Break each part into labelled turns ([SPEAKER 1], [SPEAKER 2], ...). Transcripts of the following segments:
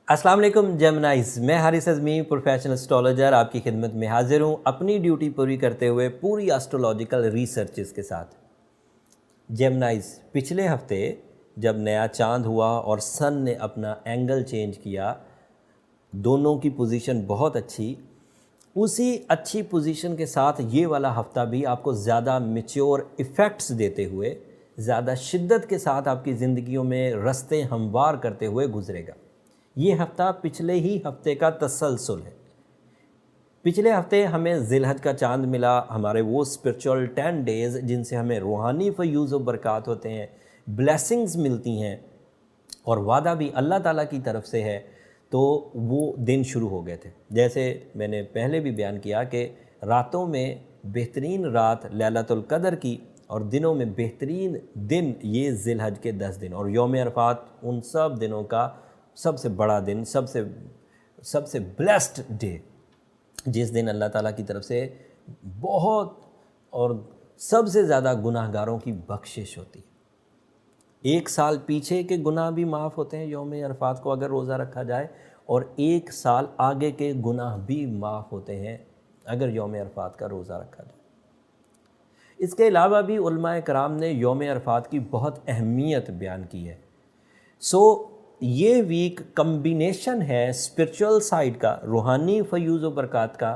[SPEAKER 1] अस्सलाम वालेकुम जेमिनाइज, मैं हारिस अज़मी प्रोफेशनल एस्ट्रोलॉजर आपकी खिदमत में हाजिर हूँ अपनी ड्यूटी पूरी करते हुए पूरी एस्ट्रोलॉजिकल रिसर्चेस के साथ। जेमिनाइज, पिछले हफ्ते जब नया चांद हुआ और सन ने अपना एंगल चेंज किया, दोनों की पोजीशन बहुत अच्छी, उसी अच्छी पोजीशन के साथ ये वाला हफ्ता भी आपको ज़्यादा मैच्योर इफ़ेक्ट्स देते हुए, ज़्यादा शिद्दत के साथ आपकी ज़िंदगियों में रस्ते हमवार करते हुए गुजरेगा। ये हफ़्ता पिछले ही हफ्ते का तसलसल है। पिछले हफ्ते हमें ज़िलहज का चांद मिला, हमारे वो स्पिरिचुअल 10 डेज़ जिनसे हमें रूहानी फ़यूज़ व बरक़ात होते हैं, ब्लेसिंग्स मिलती हैं और वादा भी अल्लाह ताला की तरफ से है। तो वो दिन शुरू हो गए थे। जैसे मैंने पहले भी बयान किया कि रातों में बेहतरीन रात लैलतुल क़द्र की और दिनों में बेहतरीन दिन ये ज़िलहज के 10 दिन, और यौम अरफ़ात उन सब दिनों का सबसे बड़ा दिन, सबसे ब्लेस्ड डे, जिस दिन अल्लाह ताला की तरफ से बहुत और सबसे ज़्यादा गुनाहगारों की बख्शिश होती है। एक साल पीछे के गुनाह भी माफ़ होते हैं यौम अरफ़ात को अगर रोज़ा रखा जाए, और एक साल आगे के गुनाह भी माफ़ होते हैं अगर यौम अरफ़ात का रोज़ा रखा जाए। इसके अलावा भी उलमाए कराम ने यौम अरफ़ात की बहुत अहमियत बयान की है। ये वीक कम्बिनेशन है स्पिरिचुअल साइड का, रूहानी फ़यूज़ व बरक़ात का,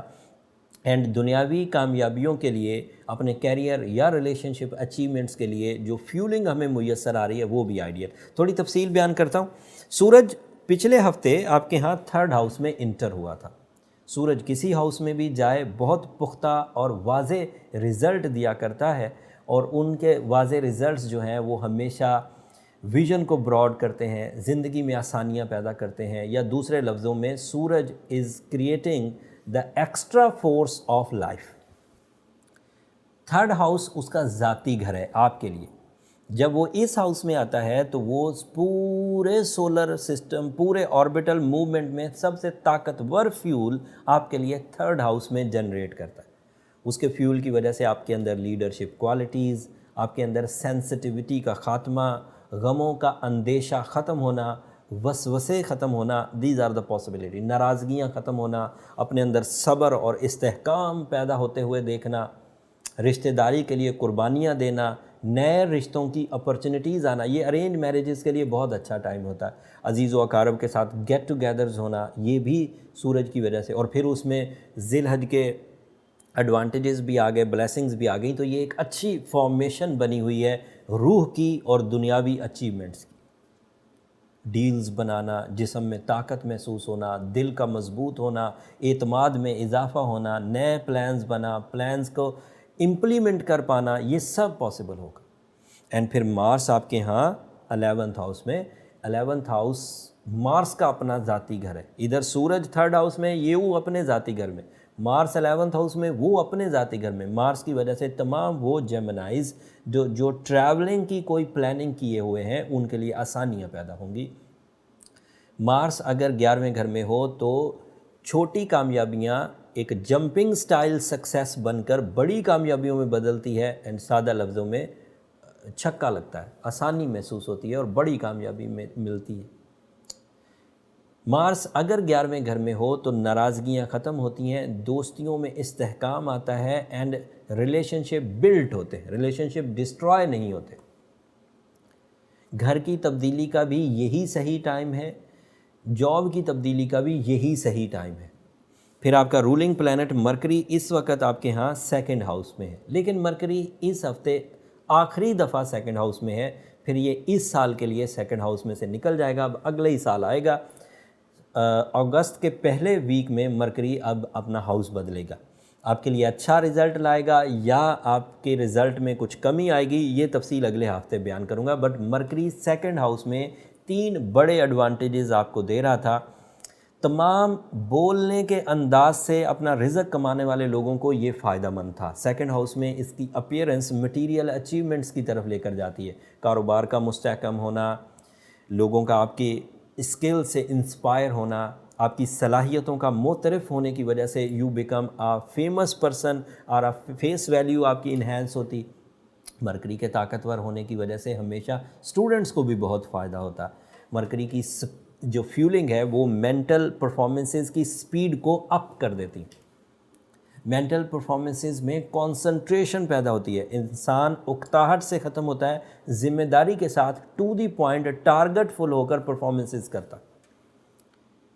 [SPEAKER 1] एंड दुनियावी कामयाबियों के लिए, अपने कैरियर या रिलेशनशिप अचीवमेंट्स के लिए जो फ्यूलिंग हमें मुयस्सर आ रही है वो भी आइडियल। थोड़ी तफसील बयान करता हूँ। सूरज पिछले हफ्ते आपके यहाँ 3rd हाउस में इंटर हुआ था। सूरज किसी हाउस में भी जाए बहुत पुख्ता और वाज़े रिज़ल्ट दिया करता है, और उनके वाज़े रिज़ल्ट्स जो हैं वो हमेशा विज़न को ब्रॉड करते हैं, ज़िंदगी में आसानियाँ पैदा करते हैं, या दूसरे लफ्ज़ों में suraj is creating the extra force of life. 3rd house उसका ज़ाती घर है आपके लिए। जब वो इस हाउस में आता है तो वो पूरे सोलर सिस्टम, पूरे ऑर्बिटल मूवमेंट में सबसे ताकतवर फ्यूल आपके लिए 3rd हाउस में जनरेट करता है। उसके फ्यूल की वजह से आपके अंदर लीडरशिप क्वालिटीज़, आपके अंदर सेंसिटिविटी का ख़ात्मा, गमों का अंदेशा ख़त्म होना, वसवसे ख़त्म होना, दीज आर द पॉसिबिलिटी, नाराज़गियाँ ख़त्म होना, अपने अंदर सब्र और इस्तेहकाम पैदा होते हुए देखना, रिश्तेदारी के लिए कुर्बानियाँ देना, नए रिश्तों की अपॉर्चुनिटीज़ आना। ये अरेंज मैरिजेस के लिए बहुत अच्छा टाइम होता है। अजीज़ व अकारब के साथ गेट टुगेदर्स होना, ये भी सूरज की वजह से, और फिर उसमें ज़िलहज के एडवांटेजेस भी आ गए, ब्लेसिंग्स भी आ गई। तो ये एक अच्छी फॉर्मेशन बनी हुई है रूह की और दुनियावी अचीवमेंट्स की। डील्स बनाना, जिस्म में ताकत महसूस होना, दिल का मजबूत होना, एतमाद में इजाफ़ा होना, नए प्लान्स बना, प्लान्स को इम्प्लीमेंट कर पाना, ये सब पॉसिबल होगा। एंड फिर मार्स आपके यहाँ 11th हाउस में, 11th हाउस मार्स का अपना ज़ाती घर है। इधर सूरज 3rd हाउस में, ये वो अपने ज़ाती घर में, मार्स 11th हाउस में, वो अपने ज़ाती घर में। मार्स की वजह से तमाम वो जेमिनाइज जो ट्रैवलिंग की कोई प्लानिंग किए हुए हैं उनके लिए आसानियाँ पैदा होंगी। मार्स अगर 11वें घर में हो तो छोटी कामयाबियाँ एक जंपिंग स्टाइल सक्सेस बनकर बड़ी कामयाबियों में बदलती है, एंड सादा लफ्ज़ों में छक्का लगता है, आसानी महसूस होती है और बड़ी कामयाबी में मिलती है। मार्स अगर 11वें घर में हो तो नाराज़गियाँ ख़त्म होती हैं, दोस्तियों में इस्तेहकाम आता है, एंड रिलेशनशिप बिल्ट होते हैं, रिलेशनशिप डिस्ट्रॉय नहीं होते। घर की तब्दीली का भी यही सही टाइम है, जॉब की तब्दीली का भी यही सही टाइम है। फिर आपका रूलिंग प्लैनेट मरकरी इस वक्त आपके यहाँ 2nd हाउस में है, लेकिन मरकरी इस हफ्ते आखिरी दफ़ा 2nd हाउस में है। फिर ये इस साल के लिए 2nd हाउस में से निकल जाएगा, अब अगले ही साल आएगा। अगस्त के पहले वीक में मरकरी अब अपना हाउस बदलेगा, आपके लिए अच्छा रिज़ल्ट लाएगा या आपके रिज़ल्ट में कुछ कमी आएगी, ये तफसील अगले हफ्ते बयान करूँगा। बट मरकरी 2nd हाउस में 3 बड़े एडवांटेजेस आपको दे रहा था। तमाम बोलने के अंदाज से अपना रिज़्क कमाने वाले लोगों को ये फ़ायदा मंद था। 2nd हाउस में इसकी अपीयरेंस मटीरियल अचीवमेंट्स की तरफ लेकर जाती है, कारोबार का मुस्तहकम होना, लोगों का आपकी स्किल से इंस्पायर होना, आपकी सलाहियतों का मोतरफ़ होने की वजह से you become a famous person, और आ फेस वैल्यू आपकी इन्हेंस होती। मरकरी के ताकतवर होने की वजह से हमेशा स्टूडेंट्स को भी बहुत फ़ायदा होता। मरकरी की जो फ्यूलिंग है वो मेंटल परफॉर्मेंसेस की स्पीड को अप कर देती। मेंटल परफॉर्मेंसेस में कंसंट्रेशन पैदा होती है, इंसान उकताहट से ख़त्म होता है, जिम्मेदारी के साथ to the point target full होकर परफॉर्मेंसेस करता।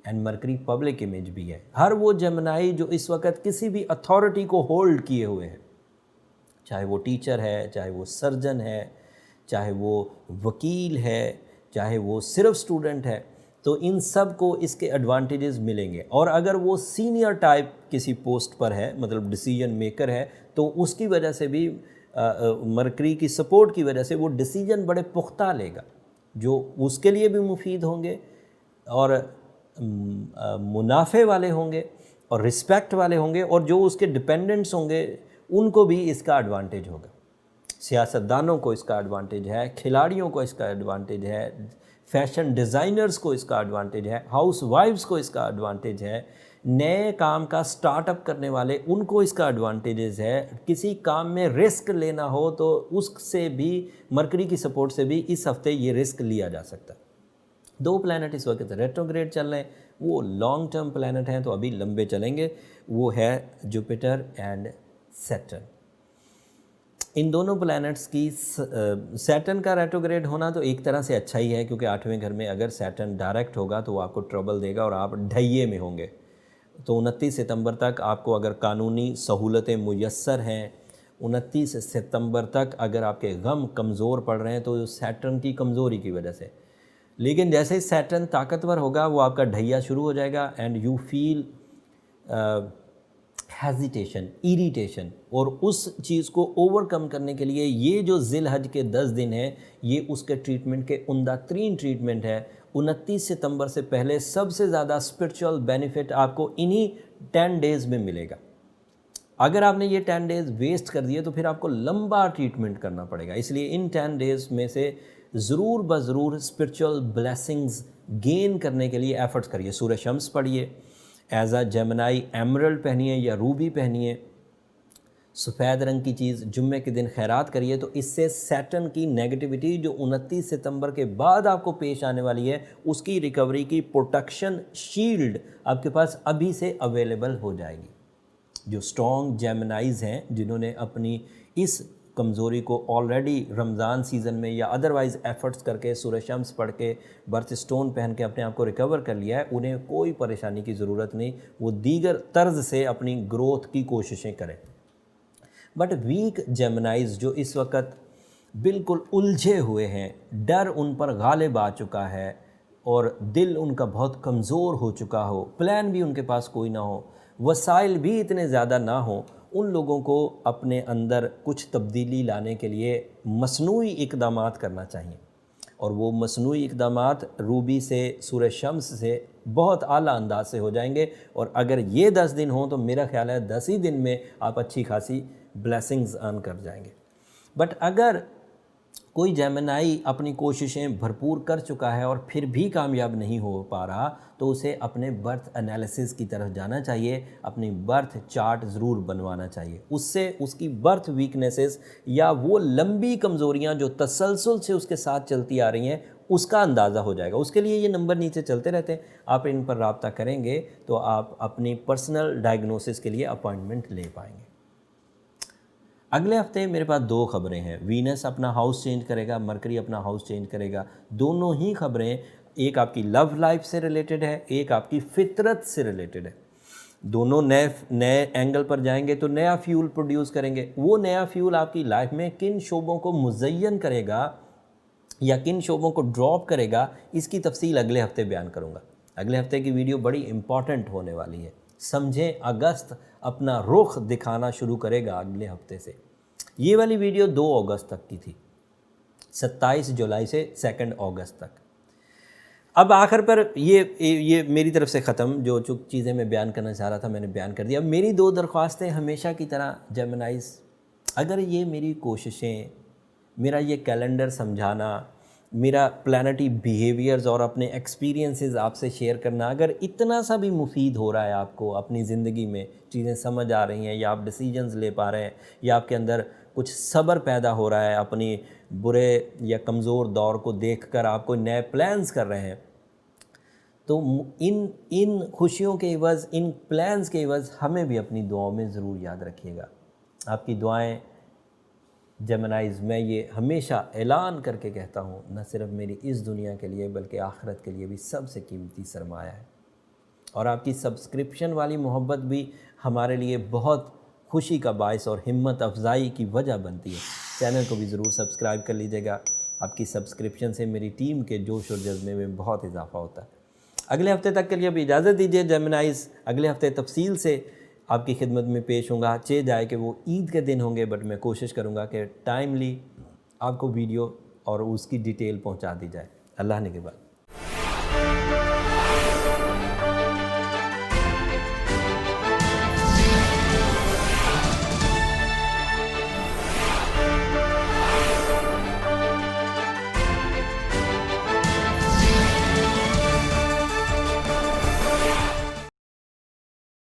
[SPEAKER 1] एंड मरकरी पब्लिक इमेज भी है। हर वो जेमिनी जो इस वक्त किसी भी अथॉरिटी को होल्ड किए हुए है, चाहे वो टीचर है, चाहे वो सर्जन है, चाहे वो वकील है, चाहे वो सिर्फ स्टूडेंट है, तो इन सब को इसके एडवांटेजेस मिलेंगे। और अगर वो सीनियर टाइप किसी पोस्ट पर है, मतलब डिसीजन मेकर है, तो उसकी वजह से भी मरकरी की सपोर्ट की वजह से वो डिसीजन बड़े पुख्ता लेगा, जो उसके लिए भी मुफीद होंगे और मुनाफे वाले होंगे और रिस्पेक्ट वाले होंगे, और जो उसके डिपेंडेंट्स होंगे उनको भी इसका एडवांटेज होगा। सियासतदानों को इसका एडवांटेज है, खिलाड़ियों को इसका एडवांटेज है, फैशन डिज़ाइनर्स को इसका एडवांटेज है, हाउस वाइफ्स को इसका एडवांटेज है, नए काम का स्टार्टअप करने वाले उनको इसका एडवांटेजेस है। किसी काम में रिस्क लेना हो तो उससे भी मरकरी की सपोर्ट से भी इस हफ्ते ये रिस्क लिया जा सकता है। 2 प्लैनेट इस वक्त रेट्रोग्रेड चल रहे हैं, वो लॉन्ग टर्म प्लैनेट हैं तो अभी लंबे चलेंगे, वो है जुपिटर एंड सैटर्न। इन दोनों प्लैनेट्स की सैटर्न का रेट्रोग्रेड होना तो एक तरह से अच्छा ही है, क्योंकि 8वें घर में अगर सैटर्न डायरेक्ट होगा तो वो आपको ट्रबल देगा और आप ढैये में होंगे। तो 29 सितंबर तक आपको अगर कानूनी सहूलतें मुयस्सर हैं, 29 सितंबर तक अगर आपके गम कमज़ोर पड़ रहे हैं तो सैटर्न की कमज़ोरी की वजह से। लेकिन जैसे ही सैटर्न ताकतवर होगा वो आपका ढैया शुरू हो जाएगा and you feel hesitation, irritation, और उस चीज़ को ओवरकम करने के लिए ये जो ज़िलहज के 10 दिन हैं ये उसके ट्रीटमेंट के उम्दा तरीन ट्रीटमेंट है। 29 सितंबर से पहले सबसे ज़्यादा स्पिरिचुअल बेनिफिट आपको इन्हीं 10 डेज़ में मिलेगा। अगर आपने ये 10 डेज़ वेस्ट कर दिए तो फिर आपको लंबा ट्रीटमेंट करना पड़ेगा। इसलिए इन 10 डेज़ में से ज़रूर बज़रूर स्पिरिचुअल ब्लेसिंग्स गेन करने के लिए एफ़र्ट्स करिए। सूरह शम्स पढ़िए, एज अ जेमिनी एमरल्ड पहनिए या रूबी पहनिए, सफ़ेद रंग की चीज़ जुम्मे के दिन खैरात करिए। तो इससे सैटर्न की नेगेटिविटी जो 29 सितंबर के बाद आपको पेश आने वाली है उसकी रिकवरी की प्रोटेक्शन शील्ड आपके पास अभी से अवेलेबल हो जाएगी। जो स्ट्रॉन्ग जेमिनीज़ हैं जिन्होंने अपनी इस कमज़ोरी को ऑलरेडी रमज़ान सीज़न में या अदरवाइज़ एफ़र्ट्स करके सूरह शम्स पढ़ के बर्थ स्टोन पहन के अपने आप को रिकवर कर लिया है, उन्हें कोई परेशानी की ज़रूरत नहीं, वो दीगर तर्ज से अपनी ग्रोथ की कोशिशें करें। बट वीक जेमिनीज़ जो इस वक्त बिल्कुल उलझे हुए हैं, डर उन पर गालिब आ चुका है और दिल उनका बहुत कमज़ोर हो चुका हो, प्लान भी उनके पास कोई ना हो, वसाइल भी इतने ज़्यादा ना हो, उन लोगों को अपने अंदर कुछ तब्दीली लाने के लिए मसनूई इक़दामात करना चाहिए। और वो मसनूई इक़दामात रूबी से सूरह शम्स से बहुत आला अंदाज से हो जाएंगे। और अगर ये 10 दिन हों तो मेरा ख्याल है 10 ही दिन में आप अच्छी खासी ब्लेसिंग्स अर्न कर जाएंगे। बट अगर कोई जेमिनी अपनी कोशिशें भरपूर कर चुका है और फिर भी कामयाब नहीं हो पा रहा तो उसे अपने बर्थ एनालिसिस की तरफ जाना चाहिए, अपनी बर्थ चार्ट ज़रूर बनवाना चाहिए। उससे उसकी बर्थ वीकनेसेस या वो लंबी कमज़ोरियां जो तसलसल से उसके साथ चलती आ रही हैं उसका अंदाज़ा हो जाएगा। उसके लिए ये नंबर नीचे चलते रहते हैं, आप इन पर रब्ता करेंगे तो आप अपनी पर्सनल डायग्नोसिस के लिए अपॉइंटमेंट ले पाएंगे। अगले हफ्ते मेरे पास 2 खबरें हैं। वीनस अपना हाउस चेंज करेगा, मरकरी अपना हाउस चेंज करेगा। दोनों ही खबरें एक आपकी लव लाइफ से रिलेटेड है, एक आपकी फितरत से रिलेटेड है। दोनों नए एंगल पर जाएंगे तो नया फ्यूल प्रोड्यूस करेंगे। वो नया फ्यूल आपकी लाइफ में किन शोबों को मुज़य्यन करेगा या किन शोबों को ड्रॉप करेगा, इसकी तफसील अगले हफ्ते बयान करूँगा। अगले हफ्ते की वीडियो बड़ी इंपॉर्टेंट होने वाली है। समझें, अगस्त अपना रुख दिखाना शुरू करेगा अगले हफ्ते से। ये वाली वीडियो 2 अगस्त तक की थी, 27 जुलाई से 2 अगस्त तक। अब आखिर पर ये मेरी तरफ से ख़त्म, जो चीज़ें मैं बयान करना चाह रहा था मैंने बयान कर दिया। अब मेरी 2 दरख्वास्तें हमेशा की तरह जेमिनीज़, अगर ये मेरी कोशिशें, मेरा ये कैलेंडर समझाना, मेरा प्लानिटरी बिहेवियर्स और अपने एक्सपीरियंसेस आपसे शेयर करना अगर इतना सा भी मुफीद हो रहा है, आपको अपनी ज़िंदगी में चीज़ें समझ आ रही हैं या आप डिसीजंस ले पा रहे हैं या आपके अंदर कुछ सब्र पैदा हो रहा है, अपनी बुरे या कमज़ोर दौर को देखकर आप कोई नए प्लान्स कर रहे हैं, تو ان خوشیوں کے عوض، ان پلانز کے عوض ہمیں بھی اپنی دعاؤں میں ضرور یاد رکھیے گا۔ آپ کی دعائیں جیمنائز، میں یہ ہمیشہ اعلان کر کے کہتا ہوں، نہ صرف میری اس دنیا کے لیے بلکہ آخرت کے لیے بھی سب سے قیمتی سرمایہ ہے۔ اور آپ کی سبسکرپشن والی محبت بھی ہمارے لیے بہت خوشی کا باعث اور ہمت افزائی کی وجہ بنتی ہے۔ چینل کو بھی ضرور سبسکرائب کر لیجیے گا۔ آپ کی سبسکرپشن سے میری ٹیم کے جوش اور جذبے میں بہت اضافہ ہوتا ہے۔ اگلے ہفتے تک کے لیے اب اجازت دیجیے جیمنائز، اگلے ہفتے تفصیل سے آپ کی خدمت میں پیش ہوں گا۔ چہ جائے کہ وہ عید کے دن ہوں گے، بٹ میں کوشش کروں گا کہ ٹائملی آپ کو ویڈیو اور اس کی ڈیٹیل پہنچا دی جائے۔ اللہ نگہبان۔